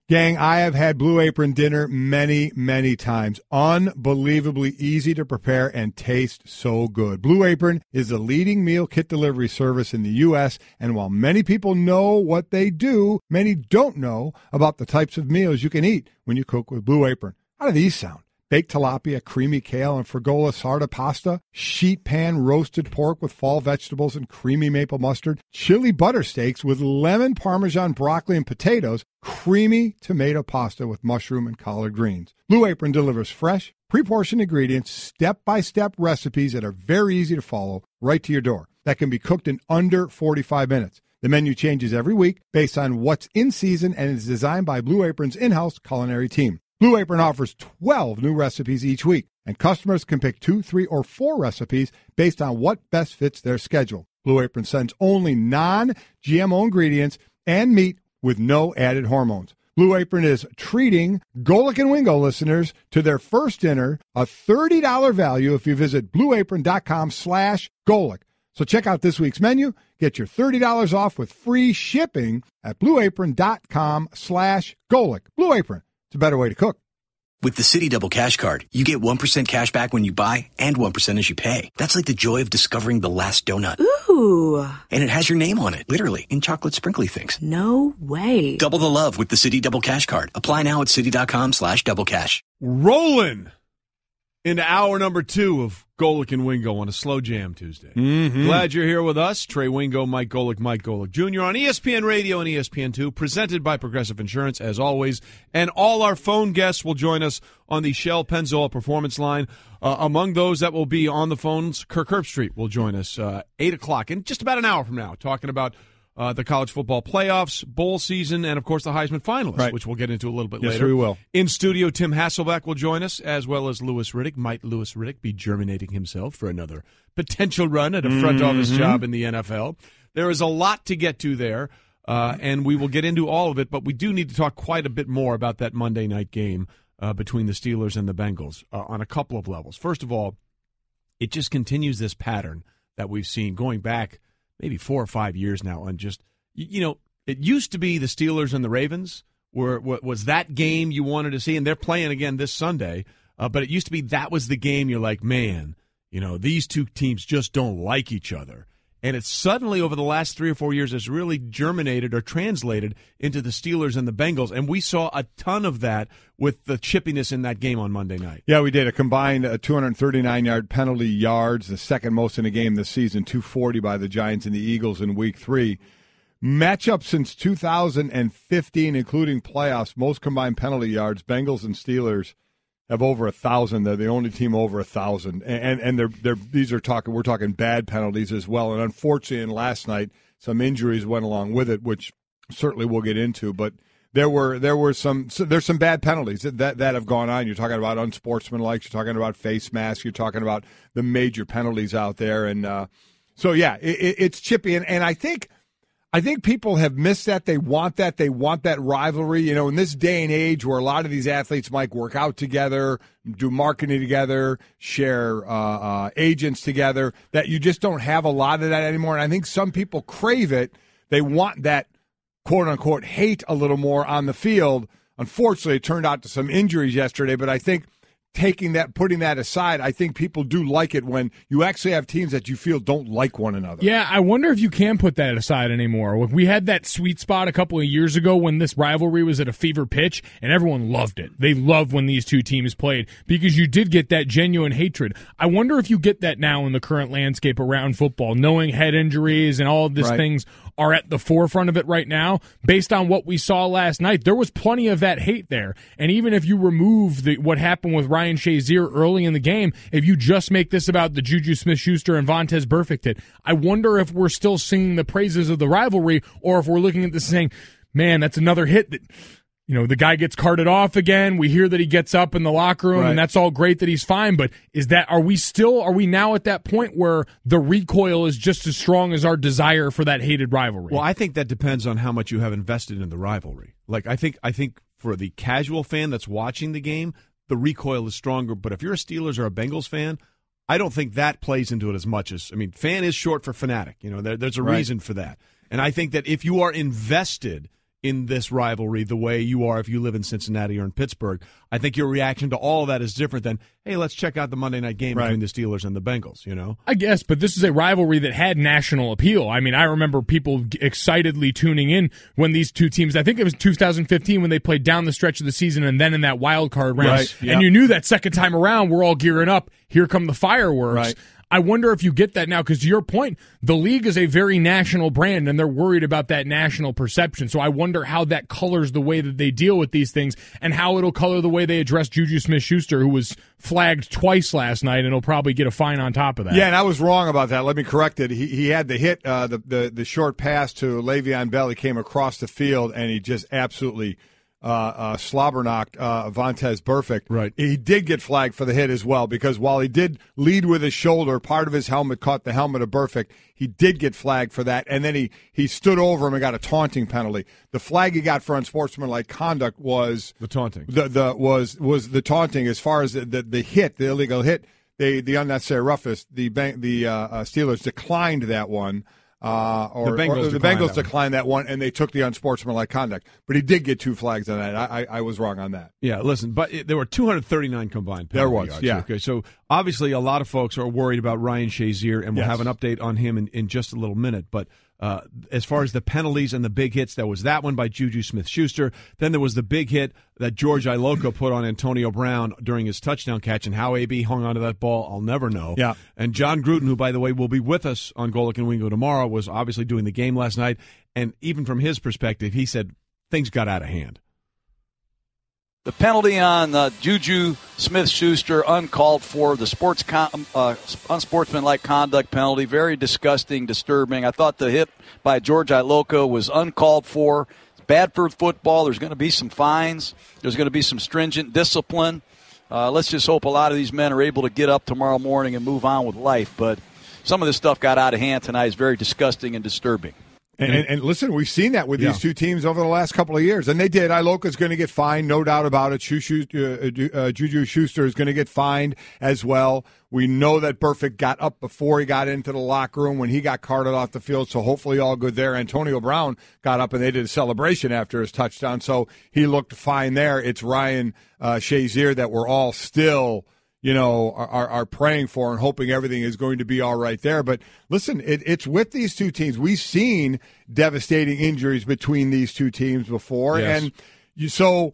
Gang, I have had Blue Apron dinner many, many times. Unbelievably easy to prepare and taste so good. Blue Apron is the leading meal kit delivery service in the U.S., and while many people know what they do, many don't know about the types of meals you can eat when you cook with Blue Apron. How do these sound? Baked tilapia, creamy kale, and frigola sarda pasta, sheet pan roasted pork with fall vegetables and creamy maple mustard, chili butter steaks with lemon parmesan broccoli and potatoes, creamy tomato pasta with mushroom and collard greens. Blue Apron delivers fresh, pre-portioned ingredients, step-by-step recipes that are very easy to follow right to your door. That can be cooked in under 45 minutes. The menu changes every week based on what's in season and is designed by Blue Apron's in-house culinary team. Blue Apron offers 12 new recipes each week, and customers can pick 2, 3, or 4 recipes based on what best fits their schedule. Blue Apron sends only non-GMO ingredients and meat with no added hormones. Blue Apron is treating Golic and Wingo listeners to their first dinner, a $30 value if you visit blueapron.com/Golic. So check out this week's menu. Get your $30 off with free shipping at blueapron.com/Golic. Blue Apron. It's a better way to cook. With the Citi Double Cash Card, you get 1% cash back when you buy and 1% as you pay. That's like the joy of discovering the last donut. Ooh. And it has your name on it, literally, in chocolate sprinkly things. No way. Double the love with the Citi Double Cash Card. Apply now at Citi.com/doublecash. Rolling into hour number 2 of Golic and Wingo on a Slow Jam Tuesday. Mm-hmm. Glad you're here with us. Trey Wingo, Mike Golic Jr. on ESPN Radio and ESPN2, presented by Progressive Insurance, as always. And all our phone guests will join us on the Shell Pennzoil Performance Line. Among those that will be on the phones, Kirk Herbstreit will join us 8 o'clock in just about an hour from now, talking about the college football playoffs, bowl season, and, of course, the Heisman finalists, right, which we'll get into a little bit later. Yes, we will. In studio, Tim Hasselbeck will join us, as well as Louis Riddick. Might Louis Riddick be germinating himself for another potential run at a front office job in the NFL? There is a lot to get to there, and we will get into all of it, but we do need to talk quite a bit more about that Monday night game between the Steelers and the Bengals on a couple of levels. First of all, it just continues this pattern that we've seen going back maybe 4 or 5 years now on just, you know, it used to be the Steelers and the Ravens was that game you wanted to see, and they're playing again this Sunday, but it used to be that was the game you're like, man, you know, these two teams just don't like each other. And it's suddenly over the last 3 or 4 years has really germinated or translated into the Steelers and the Bengals, and we saw a ton of that with the chippiness in that game on Monday night. Yeah, we did. A combined 239-yard penalty yards, the second most in a game this season, 240 by the Giants and the Eagles in Week 3. Matchup since 2015, including playoffs, most combined penalty yards, Bengals and Steelers have over 1,000. They're the only team over 1,000, and we're talking bad penalties as well. And unfortunately, in last night, some injuries went along with it, which certainly we'll get into. But there's some bad penalties that have gone on. You're talking about unsportsmanlike. You're talking about face masks. You're talking about the major penalties out there, and so yeah, it's chippy. And I think people have missed that. They want that. They want that rivalry. You know, in this day and age where a lot of these athletes might work out together, do marketing together, share agents together, that you just don't have a lot of that anymore. And I think some people crave it. They want that, quote-unquote, hate a little more on the field. Unfortunately, it turned out to some injuries yesterday, but I think putting that aside, I think people do like it when you actually have teams that you feel don't like one another. Yeah, I wonder if you can put that aside anymore. We had that sweet spot a couple of years ago when this rivalry was at a fever pitch, and everyone loved it. They loved when these two teams played because you did get that genuine hatred. I wonder if you get that now in the current landscape around football, knowing head injuries and all of these things are at the forefront of it right now. Based on what we saw last night, there was plenty of that hate there. And even if you remove what happened with Ryan Shazier early in the game, if you just make this about the Juju Smith-Schuster and Vontaze Burfict, I wonder if we're still singing the praises of the rivalry or if we're looking at this saying, man, that's another hit that, you know, the guy gets carted off again. We hear that he gets up in the locker room, and that's all great that he's fine. But are we now at that point where the recoil is just as strong as our desire for that hated rivalry? Well, I think that depends on how much you have invested in the rivalry. Like, I think for the casual fan that's watching the game, the recoil is stronger. But if you're a Steelers or a Bengals fan, I don't think that plays into it as much as, I mean, fan is short for fanatic. You know, there's a reason for that. And I think that if you are invested in this rivalry the way you are if you live in Cincinnati or in Pittsburgh. I think your reaction to all of that is different than, hey, let's check out the Monday night game between the Steelers and the Bengals, you know? I guess, but this is a rivalry that had national appeal. I mean, I remember people excitedly tuning in when these two teams, I think it was 2015 when they played down the stretch of the season and then in that wild card round. Right, yeah. And you knew that second time around, we're all gearing up. Here come the fireworks. Right. I wonder if you get that now, because to your point, the league is a very national brand, and they're worried about that national perception. So I wonder how that colors the way that they deal with these things and how it'll color the way they address Juju Smith-Schuster, who was flagged twice last night, and he'll probably get a fine on top of that. Yeah, and I was wrong about that. Let me correct it. He had the hit, the short pass to Le'Veon Bell. He came across the field, and he just absolutely slobber knocked Vontaze Burfict. Right. He did get flagged for the hit as well, because while he did lead with his shoulder, part of his helmet caught the helmet of Burfict. He did get flagged for that, and then he stood over him and got a taunting penalty. The flag he got for unsportsmanlike conduct was the taunting. Was the taunting. As far as the hit, the illegal hit, the unnecessary roughness, the Steelers declined that one. The Bengals declined that one, and they took the unsportsmanlike conduct. But he did get 2 flags on that. I was wrong on that. Yeah, listen, but there were 239 combined penalty There was, yards. yeah. Okay, so obviously a lot of folks are worried about Ryan Shazier, and we'll have an update on him in just a little minute. But as far as the penalties and the big hits, there was that one by Juju Smith-Schuster. Then there was the big hit that George Iloka put on Antonio Brown during his touchdown catch, and how AB hung onto that ball, I'll never know. Yeah. And John Gruden, who, by the way, will be with us on Golic and Wingo tomorrow, was obviously doing the game last night. And even from his perspective, he said things got out of hand. The penalty on Juju Smith-Schuster, uncalled for. The unsportsmanlike conduct penalty, very disgusting, disturbing. I thought the hit by George Iloka was uncalled for. It's bad for football. There's going to be some fines. There's going to be some stringent discipline. Let's just hope a lot of these men are able to get up tomorrow morning and move on with life. But some of this stuff got out of hand tonight. It's very disgusting and disturbing. And listen, we've seen that with these two teams over the last couple of years. And they did. Iloka's going to get fined, no doubt about it. Juju Schuster is going to get fined as well. We know that Burfict got up before he got into the locker room when he got carted off the field, so hopefully all good there. Antonio Brown got up and they did a celebration after his touchdown, so he looked fine there. It's Ryan Shazier that we're all still are praying for and hoping everything is going to be all right there. But listen, it's with these two teams. We've seen devastating injuries between these two teams before. Yes. And so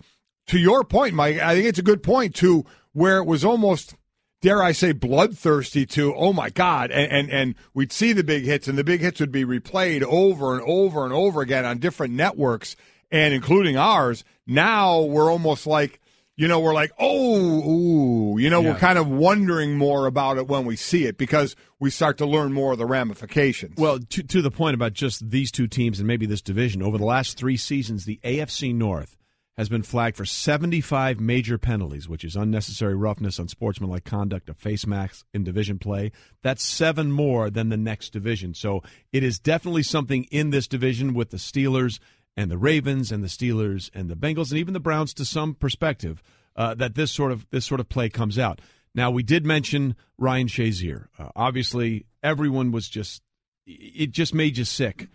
to your point, Mike, I think it's a good point to where it was almost, dare I say, bloodthirsty to, oh my God. And we'd see the big hits, and the big hits would be replayed over and over and over again on different networks, and including ours. Now we're almost like, we're like, we're kind of wondering more about it when we see it, because we start to learn more of the ramifications. Well, to the point about just these two teams and maybe this division, over the last 3 seasons, the AFC North has been flagged for 75 major penalties, which is unnecessary roughness, unsportsmanlike conduct, a face mask in division play. That's 7 more than the next division. So it is definitely something in this division with the Steelers and the Ravens and the Steelers and the Bengals and even the Browns to some perspective, that this sort of play comes out. Now, we did mention Ryan Shazier. Obviously, everyone was it just made you sick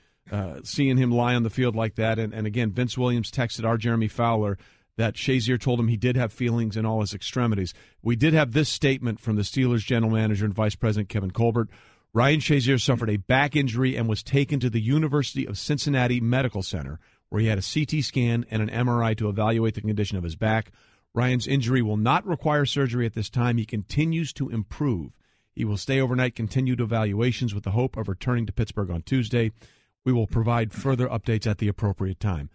seeing him lie on the field like that. And again, Vince Williams texted our Jeremy Fowler that Shazier told him he did have feelings in all his extremities. We did have this statement from the Steelers general manager and vice president Kevin Colbert. Ryan Shazier suffered a back injury and was taken to the University of Cincinnati Medical Center, where he had a CT scan and an MRI to evaluate the condition of his back. Ryan's injury will not require surgery at this time. He continues to improve. He will stay overnight, continued evaluations with the hope of returning to Pittsburgh on Tuesday. We will provide further updates at the appropriate time.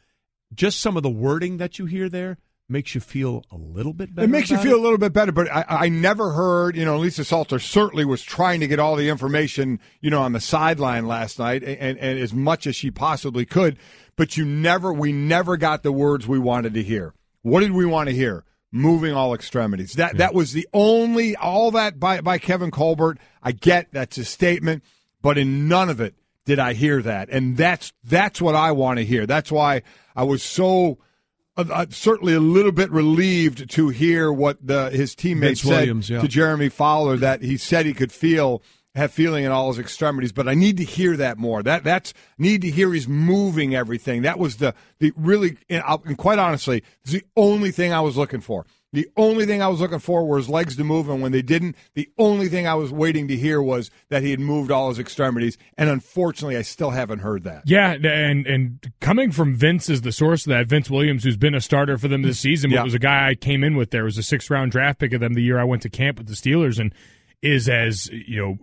Just some of the wording that you hear there makes you feel a little bit better. It makes you feel a little bit better, but I never heard, Lisa Salter certainly was trying to get all the information, on the sideline last night and as much as she possibly could, but we never got the words we wanted to hear. What did we want to hear? Moving all extremities. That was the only, all that by Kevin Colbert. I get that's a statement, but in none of it did I hear that. And that's what I want to hear. That's why I was so certainly a little bit relieved to hear what his teammate said to Jeremy Fowler, that he said he could feel have feeling in all his extremities, but I need to hear that more. That's need to hear he's moving everything. That was the really, and quite honestly, it's the only thing I was looking for. The only thing I was looking for were his legs to move, and when they didn't, the only thing I was waiting to hear was that he had moved all his extremities, and unfortunately, I still haven't heard that. Yeah, and coming from Vince as the source of that, Vince Williams, who's been a starter for them this season, but was a guy I came in with there, was a 6th-round draft pick of them the year I went to camp with the Steelers, and is as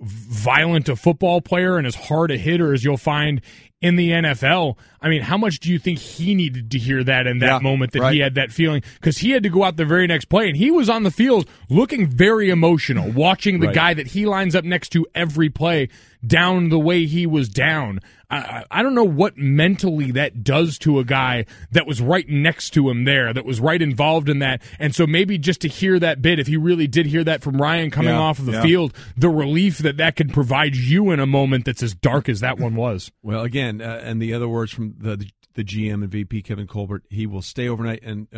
violent a football player and as hard a hitter as you'll find in the NFL. I mean, how much do you think he needed to hear that in that moment that he had that feeling? Because he had to go out the very next play, and he was on the field looking very emotional, watching the guy that he lines up next to every play down the way he was down. I don't know what mentally that does to a guy that was right next to him there, that was right involved in that. And so maybe just to hear that bit, if he really did hear that from Ryan coming off of the field, the relief that could provide you in a moment that's as dark as that one was. Well, again, and the other words from the GM and VP, Kevin Colbert, he will stay overnight and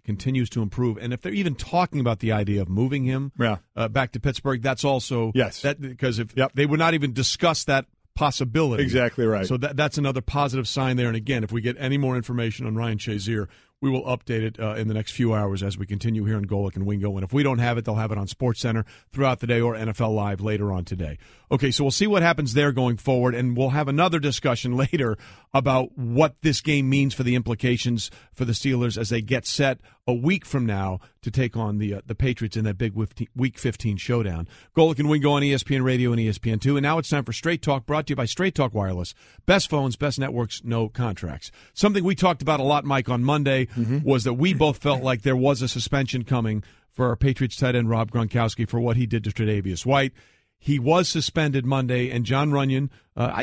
continues to improve. And if they're even talking about the idea of moving him back to Pittsburgh, that's also because if they would not even discuss that possibility. Exactly right. So that's another positive sign there. And again, if we get any more information on Ryan Shazier, we will update it in the next few hours as we continue here on Golic and Wingo. And if we don't have it, they'll have it on SportsCenter throughout the day or NFL Live later on today. Okay, so we'll see what happens there going forward, and we'll have another discussion later about what this game means for the implications for the Steelers as they get set a week from now to take on the Patriots in that big Week 15 showdown. Golic and Wingo on ESPN Radio and ESPN2. And now it's time for Straight Talk, brought to you by Straight Talk Wireless. Best phones, best networks, no contracts. Something we talked about a lot, Mike, on Monday was that we both felt like there was a suspension coming for our Patriots tight end Rob Gronkowski for what he did to Tre'Davious White. He was suspended Monday, and John Runyon,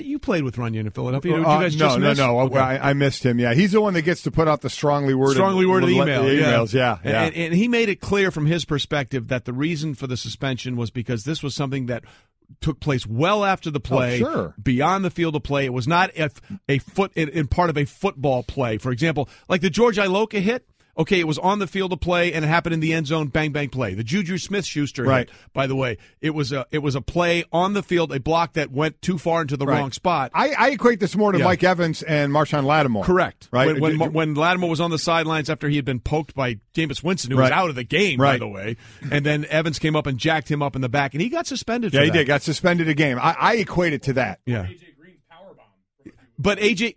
you played with Runyon in Philadelphia. Did you guys just miss? No. Okay. I missed him, He's the one that gets to put out the strongly worded emails. And he made it clear from his perspective that the reason for the suspension was because this was something that took place well after the play, beyond the field of play. It was not in part of a football play. For example, like the George Iloka hit. Okay, it was on the field of play, and it happened in the end zone, bang, bang play. The Juju Smith-Schuster hit, by the way, it was a play on the field, a block that went too far into the wrong spot. I equate this more to Mike Evans and Marshawn Lattimore. Correct. Right? When Lattimore was on the sidelines after he had been poked by Jameis Winston, who was out of the game, by the way, and then Evans came up and jacked him up in the back, and he got suspended for that. Yeah, he did. Got suspended a game. I equate it to that. Yeah. AJ Green's powerbomb. But AJ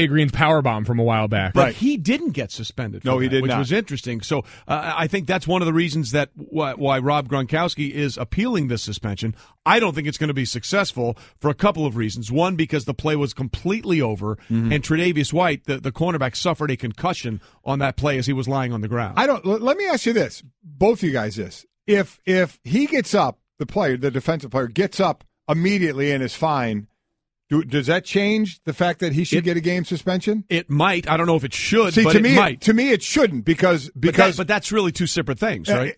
Green's powerbomb from a while back. But he didn't get suspended for he did which not. was interesting. So I think that's one of the reasons that why Rob Gronkowski is appealing this suspension. I don't think it's going to be successful for a couple of reasons. One, because the play was completely over, and Tre'Davious White, the cornerback, suffered a concussion on that play as he was lying on the ground. Let me ask you this, both of you guys, this. If he gets up, the defensive player gets up immediately and is fine, does that change the fact that he should get a game suspension? It might. I don't know if it should, but it might. To me, it shouldn't because but that's really two separate things, right?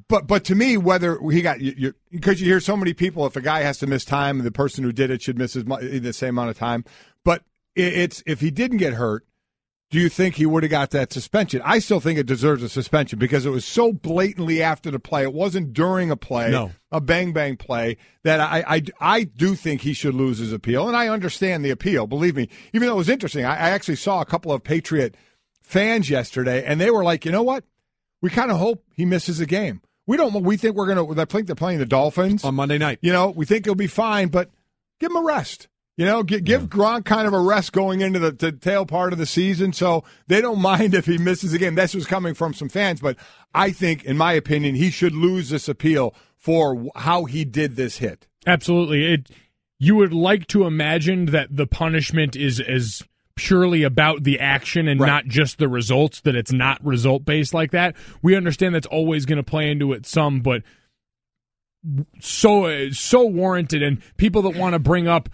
But to me, whether he got because you hear so many people, if a guy has to miss time, the person who did it should miss the same amount of time. But it's if he didn't get hurt, do you think he would have got that suspension? I still think it deserves a suspension because it was so blatantly after the play. It wasn't during a play, a bang-bang play, that I do think he should lose his appeal. And I understand the appeal, believe me. Even though it was interesting, I actually saw a couple of Patriot fans yesterday, and they were like, you know what? We kind of hope he misses a game. We think we're going to – I think they're playing the Dolphins. On Monday night. We think he'll be fine, but give him a rest. Give Gronk kind of a rest going into the tail part of the season, so they don't mind if he misses a game. This was coming from some fans, but I think, in my opinion, he should lose this appeal for how he did this hit. Absolutely. You would like to imagine that the punishment is purely about the action and not just the results, that it's not result-based like that. We understand that's always going to play into it some, but so warranted, and people that want to bring up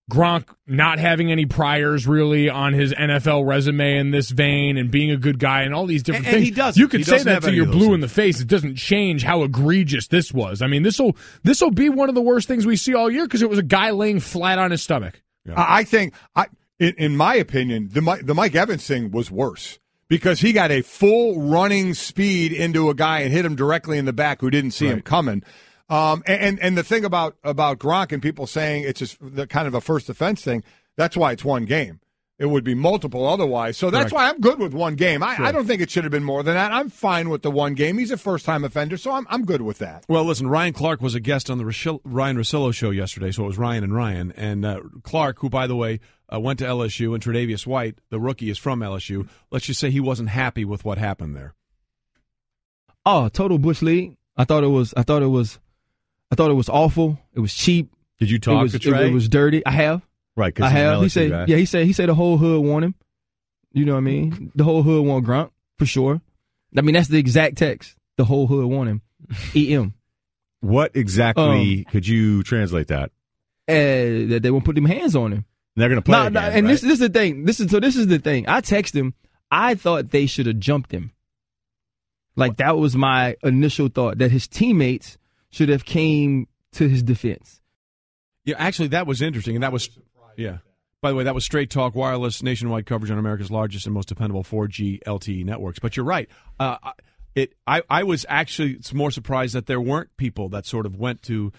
Gronk not having any priors really on his NFL resume in this vein and being a good guy and all these different things. He doesn't. You could say that till you're blue in the face. It doesn't change how egregious this was. I mean, this will be one of the worst things we see all year because it was a guy laying flat on his stomach. Yeah. I think, in my opinion, the Mike Evans thing was worse because he got a full running speed into a guy and hit him directly in the back who didn't see him coming. And the thing about Gronk and people saying it's just the kind of a first offense thing, that's why it's one game. It would be multiple otherwise. So that's why I'm good with one game. I don't think it should have been more than that. I'm fine with the one game. He's a first-time offender, so I'm good with that. Well, listen, Ryan Clark was a guest on the Ryan Russillo show yesterday, so it was Ryan and Ryan. And Clark, who, by the way, went to LSU, and Tre'Davious White, the rookie, is from LSU. Let's just say he wasn't happy with what happened there. Oh, total Bush League. I thought it was awful. It was cheap. Did you talk to Trey? It was dirty. I have. Right, because I have. He said the whole hood want him. You know what I mean? The whole hood want Gronk for sure. I mean, that's the exact text. The whole hood want him. EM. What exactly could you translate that? That they won't put them hands on him. They're going to play again, and right? this is the thing. This is the thing. I text him. I thought they should have jumped him. Like, that was my initial thought, that his teammates should have came to his defense. Yeah, actually, that was interesting, and that was By the way, that was Straight Talk Wireless nationwide coverage on America's largest and most dependable 4G LTE networks. But you're right. I was actually more surprised that there weren't people that sort of went to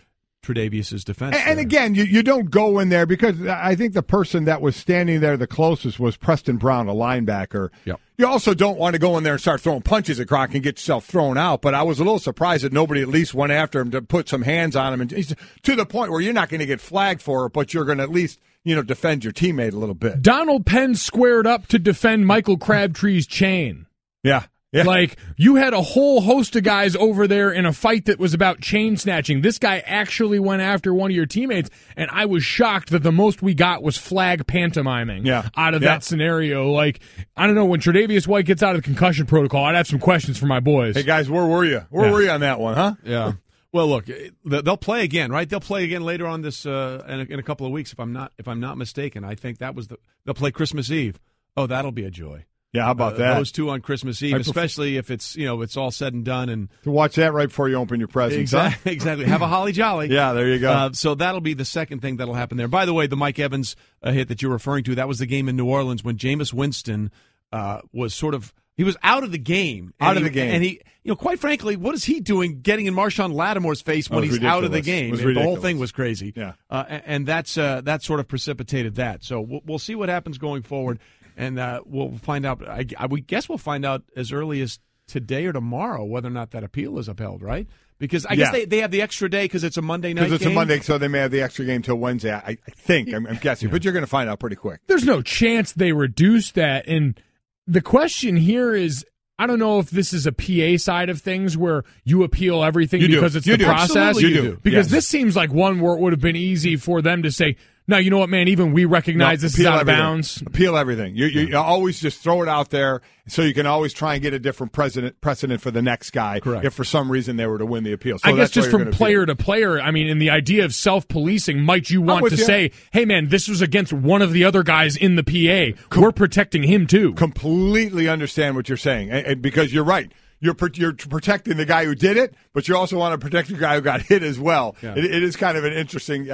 Tre'Davious' defense. And again, you don't go in there because I think the person that was standing there the closest was Preston Brown, a linebacker. Yep. You also don't want to go in there and start throwing punches at Gronk and get yourself thrown out. But I was a little surprised that nobody at least went after him to put some hands on him, and to the point where you're not going to get flagged for it, but you're going to at least defend your teammate a little bit. Donald Penn squared up to defend Michael Crabtree's chain. Yeah. Yeah. Like, you had a whole host of guys over there in a fight that was about chain snatching. This guy actually went after one of your teammates, and I was shocked that the most we got was flag pantomiming out of that scenario. Like, I don't know, when Tre'Davious White gets out of the concussion protocol, I'd have some questions for my boys. Hey, guys, where were you? Where were you on that one, huh? Yeah. Well, look, they'll play again, right? They'll play again later on this in a couple of weeks, if I'm not mistaken. I think they'll play Christmas Eve. Oh, that'll be a joy. Yeah, how about that? Those two on Christmas Eve, especially if it's it's all said and done, and to watch that right before you open your presents. Exactly. Exactly. Have a holly jolly. Yeah, there you go. So that'll be the second thing that'll happen there. By the way, the Mike Evans hit that you're referring to, that was the game in New Orleans when Jameis Winston he was out of the game. And he, quite frankly, what is he doing getting in Marshawn Lattimore's face when he's ridiculous. out of the game? The whole thing was crazy. Yeah. And that sort of precipitated that. So we'll see what happens going forward. And we'll find out. We guess we'll find out as early as today or tomorrow whether or not that appeal is upheld, right? Because I guess they have the extra day because it's a Monday night game. Because it's a Monday, so they may have the extra game till Wednesday. I think. I'm guessing. But you're going to find out pretty quick. There's no chance they reduce that. And the question here is, I don't know if this is a PA side of things where you appeal everything because it's the process. Absolutely you do. Because this seems like one where it would have been easy for them to say, no, you know what, man, even we recognize this is out of bounds. Appeal everything. You always just throw it out there so you can always try and get a different precedent for the next guy. Correct. If for some reason they were to win the appeal. So I guess just from player to player, I mean, in the idea of self-policing, might you want to say, hey, man, this was against one of the other guys in the PA. We're protecting him, too. Completely understand what you're saying, and because you're right. You're protecting the guy who did it, but you also want to protect the guy who got hit as well. Yeah. It is kind of an interesting,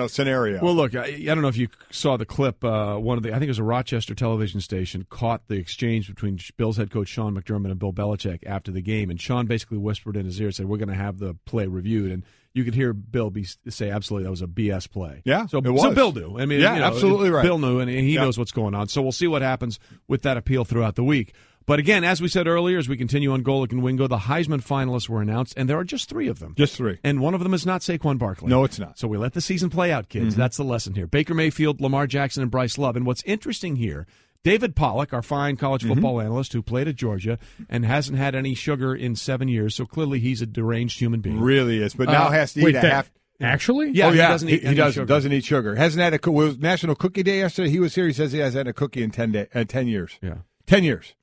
scenario. Well, look, I don't know if you saw the clip. I think it was a Rochester television station caught the exchange between Bills head coach Sean McDermott and Bill Belichick after the game, and Sean basically whispered in his ear, said, "We're going to have the play reviewed," and you could hear Bill say, "Absolutely, that was a BS play." Yeah, so Bill knew. I mean, absolutely right. Bill knew, and he knows what's going on. So we'll see what happens with that appeal throughout the week. But again, as we said earlier, as we continue on Golic and Wingo, the Heisman finalists were announced, and there are just 3 of them. Just 3. And one of them is not Saquon Barkley. No, it's not. So we let the season play out, kids. Mm-hmm. That's the lesson here. Baker Mayfield, Lamar Jackson, and Bryce Love. And what's interesting here, David Pollack, our fine college football analyst who played at Georgia and hasn't had any sugar in 7 years, so clearly he's a deranged human being. Really is, but now has to eat a half. Actually? Yeah, he doesn't eat doesn't eat sugar. Hasn't had it was National Cookie Day yesterday. He was here. He says he hasn't had a cookie in 10 years. Yeah. 10 years.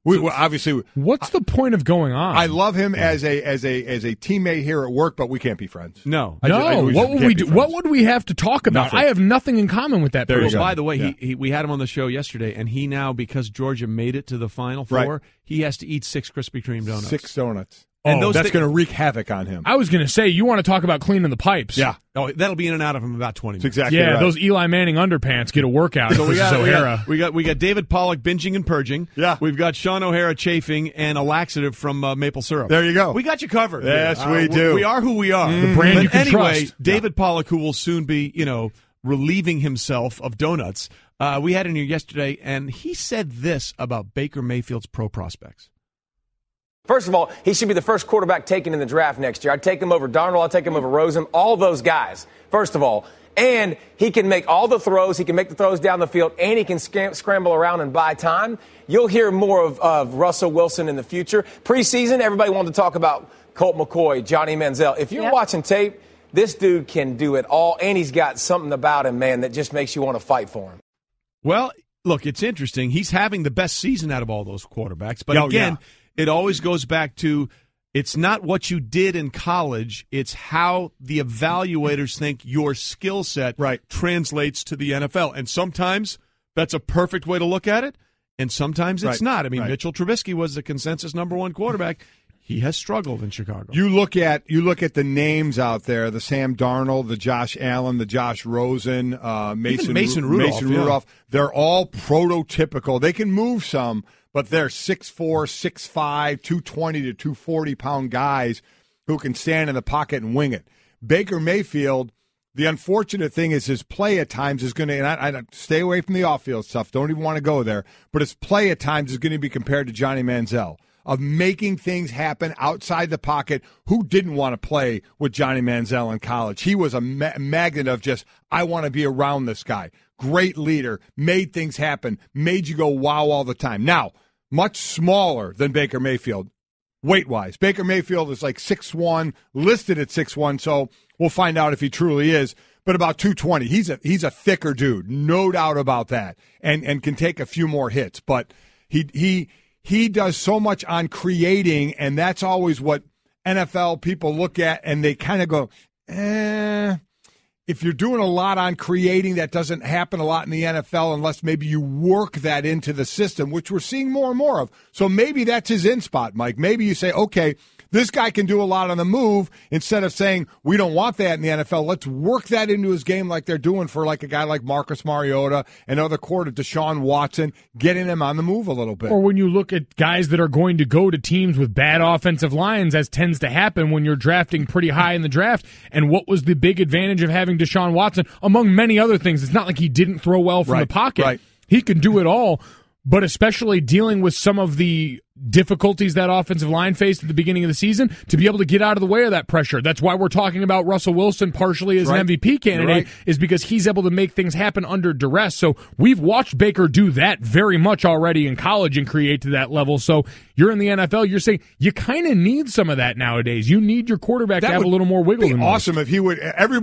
Obviously, what's the point of going on? I love him as a teammate here at work, but we can't be friends. No. What would we do? What would we have to talk about? Nothing. I have nothing in common with that person. By the way, we had him on the show yesterday, and he now, because Georgia made it to the Final Four, he has to eat 6 Krispy Kreme donuts. 6 donuts. And that's going to wreak havoc on him. I was going to say, you want to talk about cleaning the pipes. Yeah. Oh, that'll be in and out of him about 20 minutes. That's exactly right. Those Eli Manning underpants get a workout. So we got David Pollock binging and purging. Yeah. We've got Sean O'Hara chafing and a laxative from maple syrup. There you go. We got you covered. Yes, we do. We are who we are. The brand you can anyway, trust. David Pollock, who will soon be, relieving himself of donuts. We had him here yesterday, and he said this about Baker Mayfield's pro prospects. First of all, he should be the first quarterback taken in the draft next year. I'd take him over Darnold. I'd take him over Rosen, all those guys, first of all. And he can make all the throws. He can make the throws down the field, and he can scramble around and buy time. You'll hear more of Russell Wilson in the future. Preseason, everybody wanted to talk about Colt McCoy, Johnny Manziel. If you're watching tape, this dude can do it all, and he's got something about him, man, that just makes you want to fight for him. Well, look, it's interesting. He's having the best season out of all those quarterbacks. But again, it always goes back to it's not what you did in college. It's how the evaluators think your skill set translates to the NFL. And sometimes that's a perfect way to look at it, and sometimes it's not. I mean, Mitchell Trubisky was the consensus number one quarterback. He has struggled in Chicago. You look at the names out there: the Sam Darnold, the Josh Allen, the Josh Rosen, Mason Rudolph. Yeah. They're all prototypical. They can move some, but they're 6'4", 6'5", 220 to 240 pound guys who can stand in the pocket and wing it. Baker Mayfield. The unfortunate thing is his play at times is going to, and I stay away from the off-field stuff. Don't even want to go there. But his play at times is going to be compared to Johnny Manziel, of making things happen outside the pocket. Who didn't want to play with Johnny Manziel in college? He was a magnet of just, I want to be around this guy. Great leader, made things happen, made you go wow all the time. Now, much smaller than Baker Mayfield, weight-wise. Baker Mayfield is like 6'1", listed at 6'1", so we'll find out if he truly is. But about 220. He's a thicker dude, no doubt about that, and can take a few more hits. But he does so much on creating, and that's always what NFL people look at, and they kind of go, if you're doing a lot on creating, that doesn't happen a lot in the NFL unless maybe you work that into the system, which we're seeing more and more of. So maybe that's his in spot, Mike. Maybe you say, okay, this guy can do a lot on the move. Instead of saying, we don't want that in the NFL, let's work that into his game like they're doing for like a guy like Marcus Mariota and other quarter, Deshaun Watson, getting him on the move a little bit. Or when you look at guys that are going to go to teams with bad offensive lines, as tends to happen when you're drafting pretty high in the draft. And what was the big advantage of having Deshaun Watson? Among many other things, it's not like he didn't throw well from the pocket. Right. He can do it all, but especially dealing with some of the difficulties that offensive line faced at the beginning of the season, to be able to get out of the way of that pressure. That's why we're talking about Russell Wilson partially as an MVP candidate, is because he's able to make things happen under duress. So we've watched Baker do that very much already in college and create to that level. So you're in the NFL, you're saying you kind of need some of that nowadays. You need your quarterback to have a little more wiggle. It'd be awesome if he would.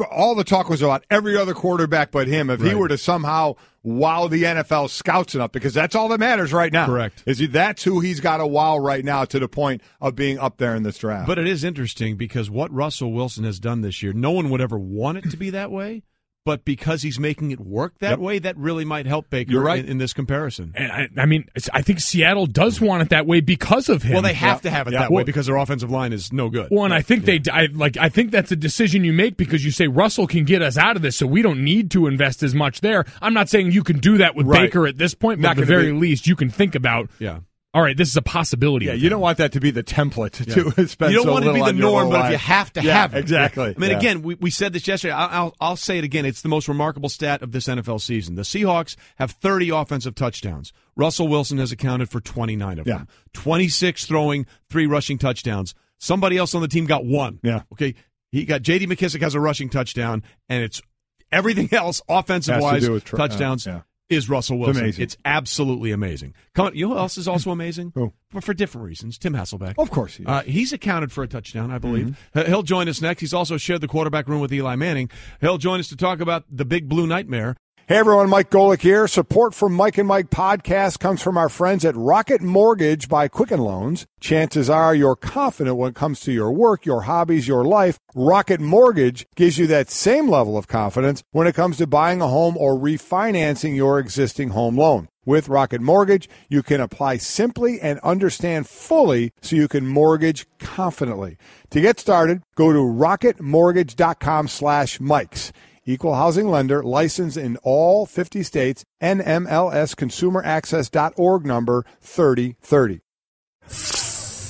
All the talk was about every other quarterback but him. If he were to somehow wow the NFL scouts enough, because that's all that matters right now. Correct. That's who he's got to wow right now, to the point of being up there in this draft. But it is interesting because what Russell Wilson has done this year, no one would ever want it to be that way. But because he's making it work that way, that really might help Baker in this comparison. And I think Seattle does want it that way because of him. Well, they have to have it that way because their offensive line is no good. Well, and I think I think that's a decision you make because you say Russell can get us out of this, so we don't need to invest as much there. I'm not saying you can do that with Baker at this point, but at the very least, you can think about. Yeah. All right, this is a possibility. Yeah, you don't want that to be the template to spend. You don't want it to be the norm, but if you have to have it. Exactly. I mean, again, we said this yesterday. I'll say it again. It's the most remarkable stat of this NFL season. The Seahawks have 30 offensive touchdowns. Russell Wilson has accounted for 29 of them. 26 throwing, 3 rushing touchdowns. Somebody else on the team got 1. Yeah. Okay. He got J.D. McKissick has a rushing touchdown, and it's everything else offensive-wise touchdowns. Is Russell Wilson. It's absolutely amazing. You know who else is also amazing? Who? But for different reasons. Tim Hasselbeck. Of course he is. He's accounted for a touchdown, I believe. He'll join us next. He's also shared the quarterback room with Eli Manning. He'll join us to talk about the Big Blue Nightmare. Hey everyone, Mike Golic here. Support for Mike and Mike podcast comes from our friends at Rocket Mortgage by Quicken Loans. Chances are you're confident when it comes to your work, your hobbies, your life. Rocket Mortgage gives you that same level of confidence when it comes to buying a home or refinancing your existing home loan. With Rocket Mortgage, you can apply simply and understand fully so you can mortgage confidently. To get started, go to rocketmortgage.com/Mikes. Equal housing lender, licensed in all 50 states, NMLSconsumeraccess.org number 3030.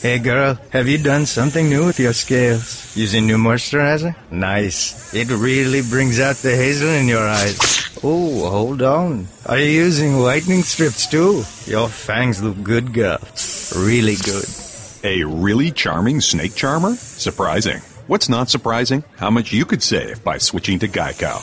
Hey girl, have you done something new with your scales? Using new moisturizer? Nice. It really brings out the hazel in your eyes. Oh, hold on. Are you using whitening strips too? Your fangs look good, girl. Really good. A really charming snake charmer? Surprising. What's not surprising? How much you could save by switching to Geico.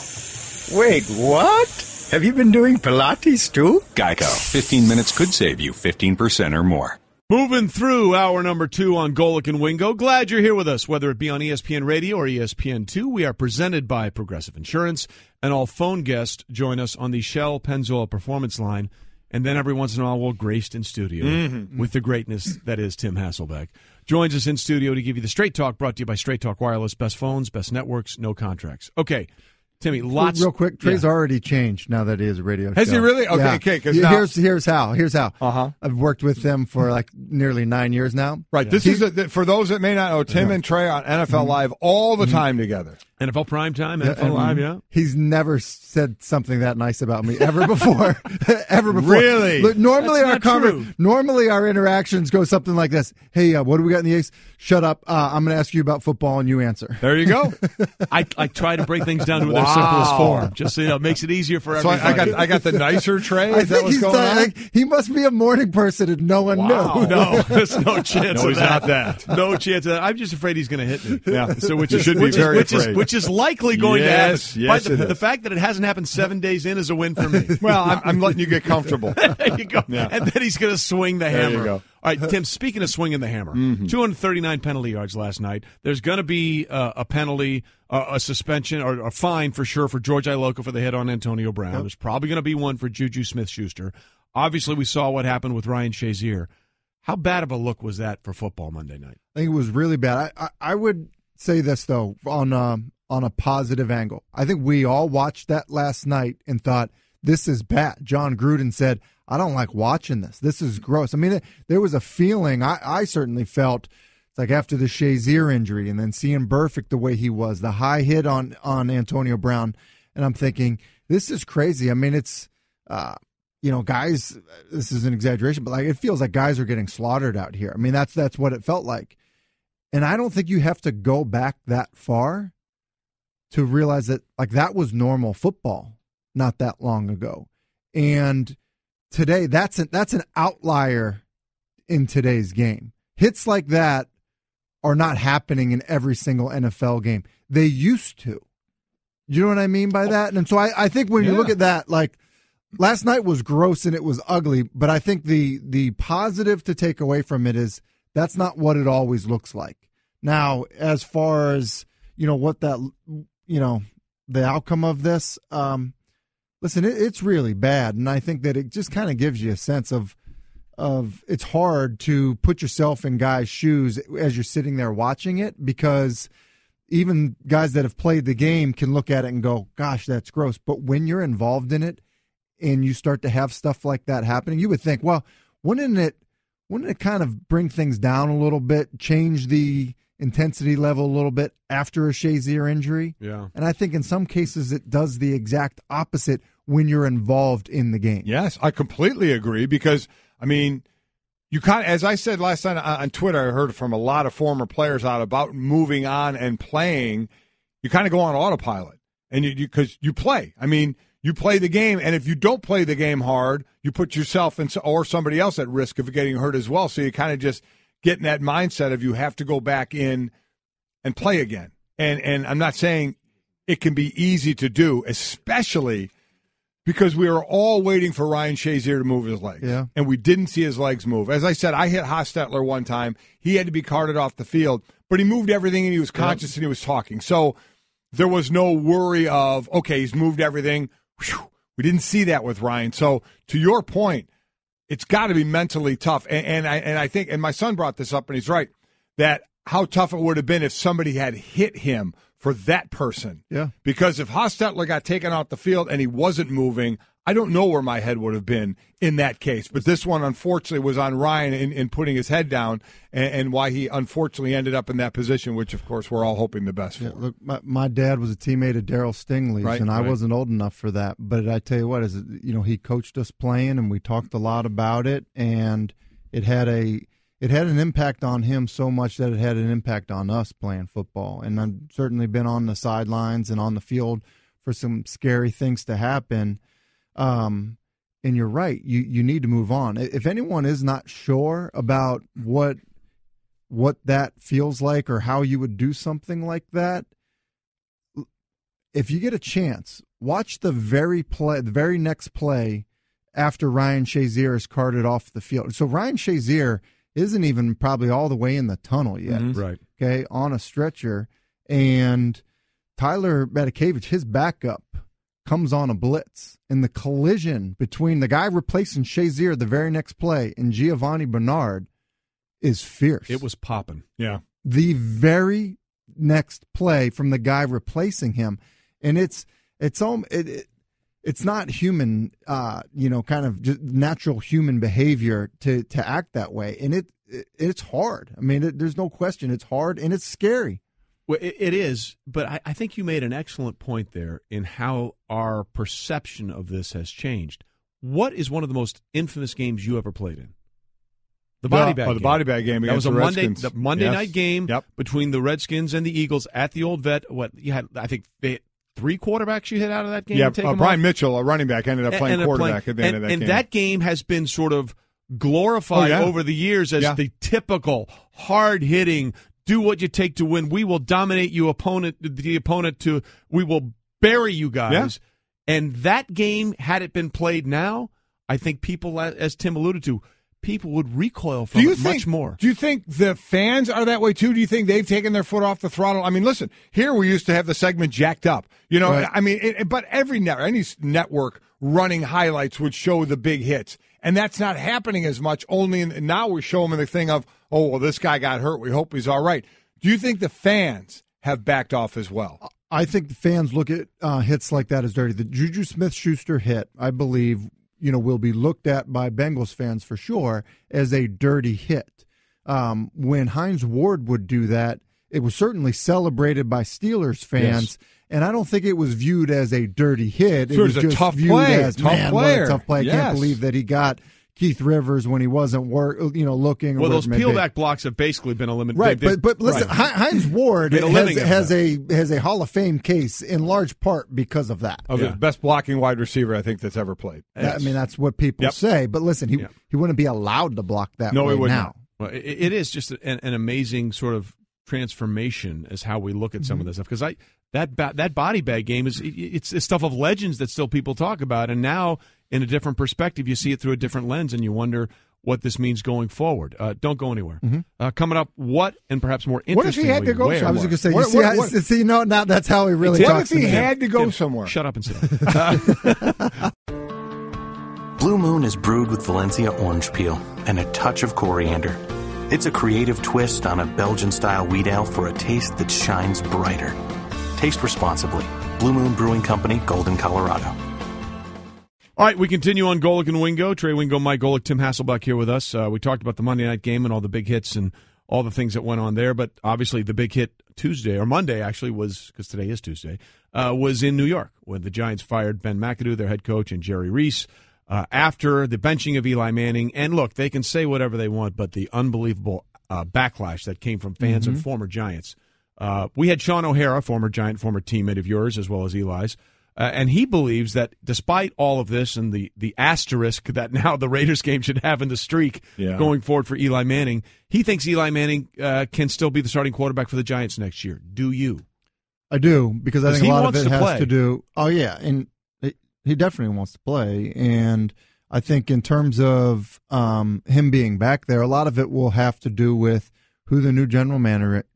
Wait, what? Have you been doing Pilates too? Geico. 15 minutes could save you 15% or more. Moving through hour number 2 on Golic and Wingo. Glad you're here with us, whether it be on ESPN Radio or ESPN2. We are presented by Progressive Insurance, and all phone guests join us on the Shell Pennzoil Performance Line. And then every once in a while, we're graced in studio with the greatness that is Tim Hasselbeck. Joins us in studio to give you the Straight Talk, brought to you by Straight Talk Wireless. Best phones, best networks, no contracts. Okay, Timmy, lots. Real quick, Trey's already changed now that he is a radio show. Has he really? Okay, yeah. okay. Here's how. I've worked with him for like nearly 9 years now. Right. This is for those that may not know. Tim and Trey on NFL Live all the time together. NFL Primetime, NFL Live, yeah. He's never said something that nice about me ever before. Really? Look, normally our interactions go something like this. Hey, what do we got in the Ace? Shut up. I'm going to ask you about football and you answer. There you go. I try to break things down to their simplest form. Just so you know, it makes it easier for everybody. So I got the nicer Trey. Is that what's going on? Like, he must be a morning person and no one knew. No, there's no chance No, of he's not that. No chance of that. I'm just afraid he's going to hit me. Yeah. So which is likely going to happen. Yes, the fact that it hasn't happened 7 days in is a win for me. Well, I'm letting you get comfortable. There you go. Yeah. And then he's going to swing the hammer. There you go. All right, Tim, speaking of swinging the hammer, 239 penalty yards last night. There's going to be a penalty, a suspension, or a fine for sure for George Iloka for the hit on Antonio Brown. There's probably going to be one for Juju Smith-Schuster. Obviously, we saw what happened with Ryan Shazier. How bad of a look was that for football Monday night? I think it was really bad. I would say this, though, on a positive angle. I think we all watched that last night and thought, this is bad. John Gruden said, I don't like watching this. This is gross. I mean, there was a feeling, I certainly felt, it's like after the Shazier injury and then seeing Burfict the way he was, the high hit on Antonio Brown, and I'm thinking, this is crazy. I mean, it's, guys, this is an exaggeration, but like it feels like guys are getting slaughtered out here. I mean, that's what it felt like. And I don't think you have to go back that far to realize that like that was normal football not that long ago. And today, that's an outlier in today's game. Hits like that are not happening in every single NFL game. They used to. You know what I mean by that? And so I think when you look at that, like last night was gross and it was ugly, but I think the positive to take away from it is that's not what it always looks like. Now, as far as, what that, the outcome of this, listen, it's really bad, and I think that it just kind of gives you a sense of it's hard to put yourself in guys' shoes as you're sitting there watching it, because even guys that have played the game can look at it and go, gosh, that's gross. But when you're involved in it and you start to have stuff like that happening, you would think, well, wouldn't it kind of bring things down a little bit, change the intensity level a little bit after a Shazier injury? Yeah. And I think in some cases it does the exact opposite when you're involved in the game. Yes, I completely agree, because, I mean, you kind of, as I said last night on Twitter, I heard from a lot of former players out about moving on and playing. You kind of go on autopilot, and because you play. I mean, you play the game, and if you don't play the game hard, you put yourself or somebody else at risk of getting hurt as well. So you kind of just get in that mindset of you have to go back in and play again. And I'm not saying it can be easy to do, especially because we were all waiting for Ryan Shazier to move his legs. Yeah. And we didn't see his legs move. As I said, I hit Hostetler one time. He had to be carted off the field, but he moved everything and he was conscious and he was talking. So there was no worry of, okay, he's moved everything. Whew. We didn't see that with Ryan. So to your point, it's got to be mentally tough. And I think, and my son brought this up, and he's right, that how tough it would have been if somebody had hit him for that person. Yeah. Because if Hostetler got taken off the field and he wasn't moving, I don't know where my head would have been in that case. But this one, unfortunately, was on Ryan in putting his head down and why he unfortunately ended up in that position, which, of course, we're all hoping the best for. Yeah, look, my dad was a teammate of Darryl Stingley's, Right, and I right. wasn't old enough for that. But I tell you what, he coached us playing, and we talked a lot about it, and it had an impact on him so much that it had an impact on us playing football. And I've certainly been on the sidelines and on the field for some scary things to happen. And you're right. You need to move on. If anyone is not sure about what that feels like or how you would do something like that, if you get a chance, watch the very next play after Ryan Shazier is carted off the field. So Ryan Shazier isn't even probably all the way in the tunnel yet. Mm-hmm. Right. Okay, on a stretcher, and Tyler Matakevich, his backup, comes on a blitz, and the collision between the guy replacing Shazier the very next play and Giovanni Bernard is fierce. It was popping. Yeah. The very next play from the guy replacing him, and it's not human, kind of just natural human behavior to act that way, and it's hard. I mean, there's no question, it's hard and it's scary. Well, it is, but I think you made an excellent point there in how our perception of this has changed. What is one of the most infamous games you ever played in? The body bag game. The body bag game That was against a the Redskins. Monday Yes. night game Yep. between the Redskins and the Eagles at the old vet. What you had, I think, 3 quarterbacks you hit out of that game. Yeah, to take them Brian off? Mitchell, a running back, ended up playing quarterback at the end of that game. And that game has been sort of glorified over the years as the typical hard-hitting, do what you take to win. We will dominate the opponent we will bury you guys. Yeah. And that game, had it been played now, I think people, as Tim alluded to, people would recoil from it much more. Do you think the fans are that way too? Do you think they've taken their foot off the throttle? I mean, listen, here we used to have the segment jacked up. Right. I mean, but any network running highlights would show the big hits. And that's not happening as much. Now we show them the thing of, oh, well, this guy got hurt. We hope he's all right. Do you think the fans have backed off as well? I think the fans look at hits like that as dirty. The Juju Smith-Schuster hit, I believe, will be looked at by Bengals fans for sure as a dirty hit. When Hines Ward would do that, it was certainly celebrated by Steelers fans. Yes. And I don't think it was viewed as a dirty hit. It was a just tough viewed play. as, What a tough play. I yes. can't believe that he got Keith Rivers when he wasn't looking. Well, those peel-back blocks have basically been eliminated. Right, but listen, right. Hines Ward has a Hall of Fame case in large part because of that. The best blocking wide receiver I think that's ever played. Yes. I mean, that's what people say. But listen, he wouldn't be allowed to block that way now. Well, it is just an amazing sort of transformation as how we look at some of this stuff. Because that body bag game it's stuff of legends that still people talk about, and now in a different perspective, you see it through a different lens, and you wonder what this means going forward. Don't go anywhere. Mm-hmm. Coming up, what and perhaps more interestingly, what if he had to go where? somewhere? I was going to say, now that's how he really talks. What if he had to go somewhere? Shut up and sit down. Blue Moon is brewed with Valencia orange peel and a touch of coriander. It's a creative twist on a Belgian-style wheat ale for a taste that shines brighter. Taste responsibly. Blue Moon Brewing Company, Golden, Colorado. All right, we continue on Golic and Wingo. Trey Wingo, Mike Golic, Tim Hasselbeck here with us. We talked about the Monday night game and all the big hits and all the things that went on there, but obviously the big hit Tuesday, or Monday actually was, because today is Tuesday, was in New York when the Giants fired Ben McAdoo, their head coach, and Jerry Reese after the benching of Eli Manning. And look, they can say whatever they want, but the unbelievable backlash that came from fans and former Giants. We had Sean O'Hara, former Giant, former teammate of yours, as well as Eli's. And he believes that despite all of this and the asterisk that now the Raiders game should have in the streak going forward for Eli Manning, he thinks Eli Manning can still be the starting quarterback for the Giants next year. Do you? I do, because I think a lot of it has to do. Oh, yeah, and he definitely wants to play. And I think in terms of him being back there, a lot of it will have to do with who the new general manager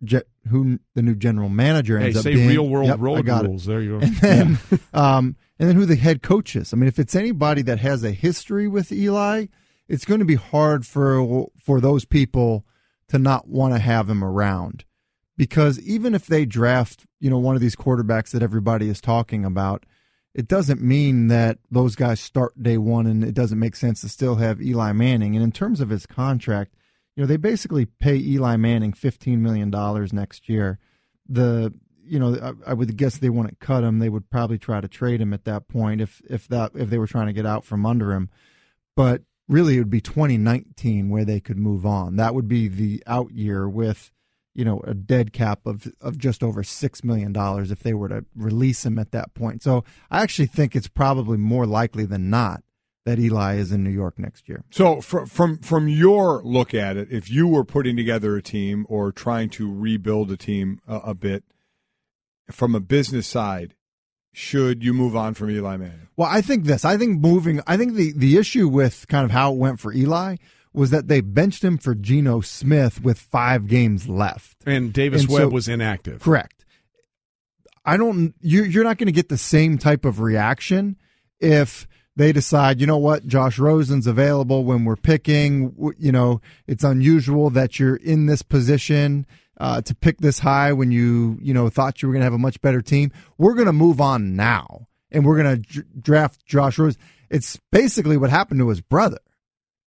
ends up being. Say real world road rules. There you go. And then who the head coach is. I mean, if it's anybody that has a history with Eli, it's going to be hard for those people to not want to have him around, because even if they draft, one of these quarterbacks that everybody is talking about, it doesn't mean that those guys start day one and it doesn't make sense to still have Eli Manning. And in terms of his contract, they basically pay Eli Manning $15 million next year. I would guess they wouldn't cut him. They would probably try to trade him at that point if they were trying to get out from under him. But really, it would be 2019 where they could move on. That would be the out year with a dead cap of just over $6 million if they were to release him at that point. So I actually think it's probably more likely than not that Eli is in New York next year. So from your look at it, if you were putting together a team or trying to rebuild a team a bit, from a business side, should you move on from Eli Manning? Well, I think the issue with kind of how it went for Eli was that they benched him for Geno Smith with 5 games left. And Davis Webb was inactive. Correct. You're not going to get the same type of reaction if they decide, Josh Rosen's available when we're picking. It's unusual that you're in this position to pick this high when you thought you were going to have a much better team. We're going to move on now, and we're going to draft Josh Rosen. It's basically what happened to his brother.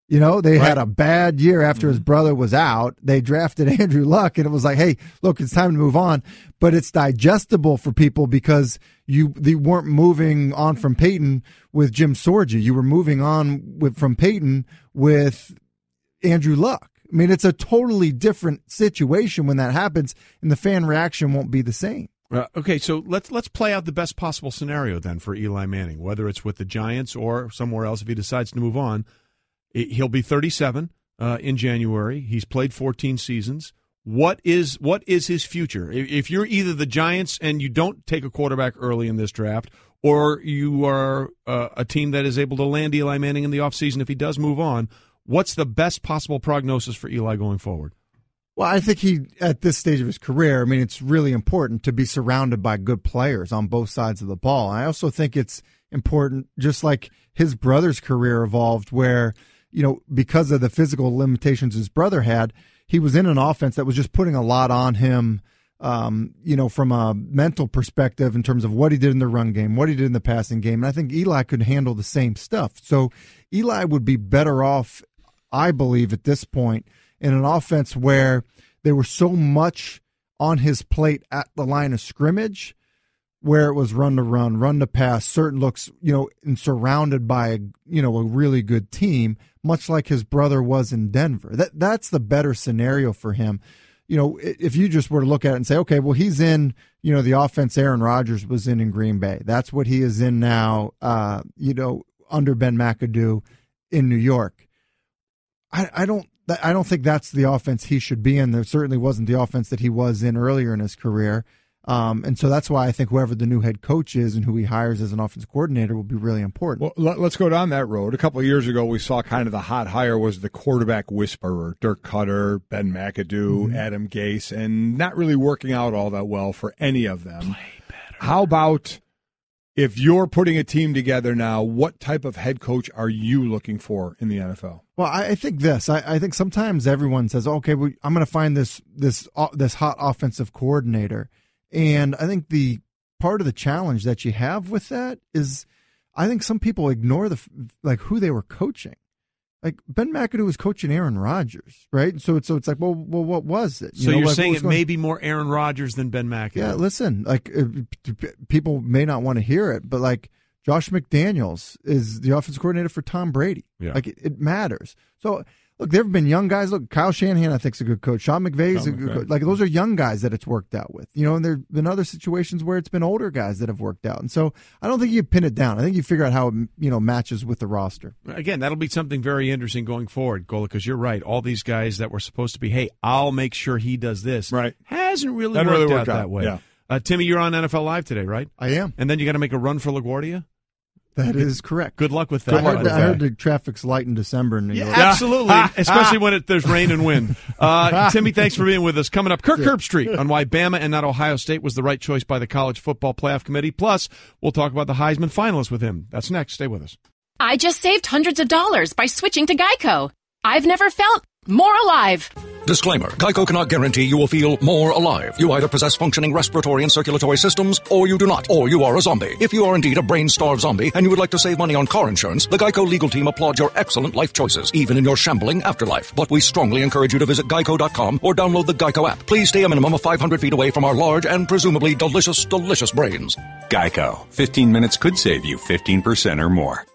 They had a bad year after his brother was out. They drafted Andrew Luck, and it was like, hey, look, it's time to move on. But it's digestible for people because they weren't moving on from Peyton with Jim Sorgi. You were moving on from Peyton with Andrew Luck. I mean, it's a totally different situation when that happens, and the fan reaction won't be the same. Okay, so let's play out the best possible scenario then for Eli Manning, whether it's with the Giants or somewhere else if he decides to move on. He'll be 37 in January. He's played 14 seasons. What is his future? If you're either the Giants and you don't take a quarterback early in this draft, or you are a team that is able to land Eli Manning in the offseason if he does move on, what's the best possible prognosis for Eli going forward? Well, I think at this stage of his career, it's really important to be surrounded by good players on both sides of the ball. I also think it's important, just like his brother's career evolved, where because of the physical limitations his brother had, he was in an offense that was just putting a lot on him, from a mental perspective in terms of what he did in the run game, what he did in the passing game. And I think Eli could handle the same stuff. So Eli would be better off, I believe, at this point in an offense where there was so much on his plate at the line of scrimmage, where it was run to run, run to pass, certain looks, and surrounded by a really good team, much like his brother was in Denver. That's the better scenario for him. If you just were to look at it and say, okay, well, he's in, the offense Aaron Rodgers was in Green Bay. That's what he is in now, under Ben McAdoo in New York. I don't think that's the offense he should be in. There certainly wasn't the offense that he was in earlier in his career. And so that's why I think whoever the new head coach is and who he hires as an offensive coordinator will be really important. Well, let's go down that road. A couple of years ago, we saw kind of the hot hire was the quarterback whisperer, Dirk Cutter, Ben McAdoo, Adam Gase, and not really working out all that well for any of them. Play better. How about if you're putting a team together now, what type of head coach are you looking for in the NFL? Well, I think this. I think sometimes everyone says, okay, well, I'm going to find this hot offensive coordinator. And I think the part of the challenge that you have with that is I think some people ignore who they were coaching. Like Ben McAdoo was coaching Aaron Rodgers, right? So it's like, well, what was it? So you're saying it may be more Aaron Rodgers than Ben McAdoo? Yeah, listen, people may not want to hear it, but Josh McDaniels is the offensive coordinator for Tom Brady. Yeah. It matters. So look, there have been young guys. Look, Kyle Shanahan, I think, is a good coach. Sean McVay is a good coach. Those are young guys that it's worked out with. And there have been other situations where it's been older guys that have worked out. And so I don't think you pin it down. I think you figure out how it matches with the roster. Again, that'll be something very interesting going forward, Golic, because you're right. All these guys that were supposed to be, hey, I'll make sure he does this, right, hasn't really worked out that way. Yeah. Timmy, you're on NFL Live today, right? I am. And then you got to make a run for LaGuardia? That is correct. Good luck with that. I heard the traffic's light in December in New York. Absolutely, especially when there's rain and wind. Timmy, thanks for being with us. Coming up, Kirk Herbstreit on why Bama and not Ohio State was the right choice by the College Football Playoff Committee. Plus, we'll talk about the Heisman finalists with him. That's next. Stay with us. I just saved hundreds of dollars by switching to Geico. I've never felt more alive. Disclaimer. Geico cannot guarantee you will feel more alive. You either possess functioning respiratory and circulatory systems, or you do not, or you are a zombie. If you are indeed a brain-starved zombie and you would like to save money on car insurance, the Geico legal team applauds your excellent life choices, even in your shambling afterlife. But we strongly encourage you to visit geico.com or download the Geico app. Please stay a minimum of 500 feet away from our large and presumably delicious brains. Geico. 15 minutes could save you 15% or more.